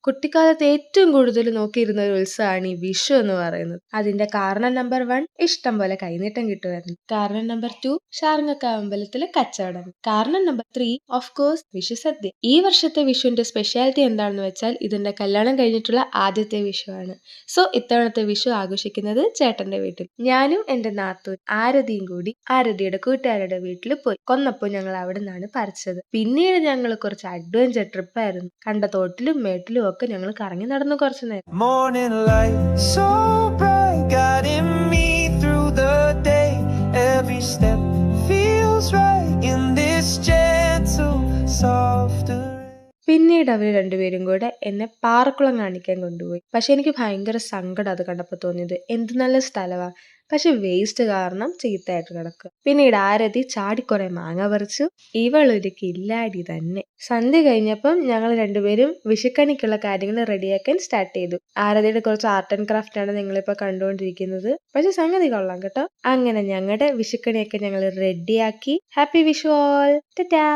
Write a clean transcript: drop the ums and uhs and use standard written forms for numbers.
കുട്ടിക്കാലത്ത് ഏറ്റവും കൂടുതൽ നോക്കിയിരുന്ന ഒരു ഉത്സവമാണ് ഈ വിഷു എന്ന് പറയുന്നത്. അതിന്റെ കാരണം നമ്പർ 1 ഇഷ്ടം പോലെ കൈനീട്ടം കിട്ടുമായിരുന്നു. കാരണം നമ്പർ 2 ഷാർങ്ങക്കാവ് അമ്പലത്തിലെ കച്ചവടം. കാരണം നമ്പർ 3 ഓഫ് കോഴ്സ് വിഷു സദ്യ. ഈ വർഷത്തെ വിഷുവിന്റെ സ്പെഷ്യാലിറ്റി എന്താണെന്ന് വെച്ചാൽ ഇതിന്റെ കല്യാണം കഴിഞ്ഞിട്ടുള്ള ആദ്യത്തെ വിഷുവാണ്. സോ ഇത്തവണത്തെ വിഷു ആഘോഷിക്കുന്നത് ചേട്ടന്റെ വീട്ടിൽ. ഞാനും എന്റെ നാത്തൂൻ ആരതിയും കൂടി ആരതിയുടെ കൂട്ടുകാരുടെ വീട്ടിൽ പോയി. കൊന്നപ്പോൾ ഞങ്ങൾ അവിടെ നിന്നാണ് പറിച്ചത്. പിന്നീട് ഞങ്ങൾ കുറച്ച് അഡ്വഞ്ചർ ട്രിപ്പായിരുന്നു. കണ്ട തോട്ടിലും മേട്ടിലും ഒക്കെ ഞങ്ങൾ കറങ്ങി നടന്നു കുറച്ചു നേരം. Morning light so bright, guiding me through the day. Every step feels right in this gentle, soft. പിന്നീട് അവർ രണ്ടുപേരും കൂടെ എന്നെ പാറക്കുളം കാണിക്കാൻ കൊണ്ടുപോയി. പക്ഷെ എനിക്ക് ഭയങ്കര സങ്കടം അത് കണ്ടപ്പോൾ തോന്നിയത്. എന്ത് നല്ല സ്ഥലവാ, പക്ഷെ വേസ്റ്റ് കാരണം ചീത്തയായിട്ട് കിടക്കുക. പിന്നീട് ആരതി ചാടിക്കുറെ മാങ്ങ പറിച്ചു. ഇവളൊരു കില്ലാടി തന്നെ. സന്ധ്യ കഴിഞ്ഞപ്പം ഞങ്ങൾ രണ്ടുപേരും വിഷുക്കണിക്കുള്ള കാര്യങ്ങൾ റെഡിയാക്കാൻ സ്റ്റാർട്ട് ചെയ്തു. ആരതിയുടെ കുറച്ച് ആർട്ട് ആൻഡ് ക്രാഫ്റ്റ് ആണ് നിങ്ങളിപ്പോൾ കണ്ടുകൊണ്ടിരിക്കുന്നത്. പക്ഷെ സംഗതി കൊള്ളാം കേട്ടോ. അങ്ങനെ ഞങ്ങളുടെ വിഷുക്കണിയൊക്കെ ഞങ്ങൾ റെഡിയാക്കി. Happy Vishu all. ടാറ്റാ.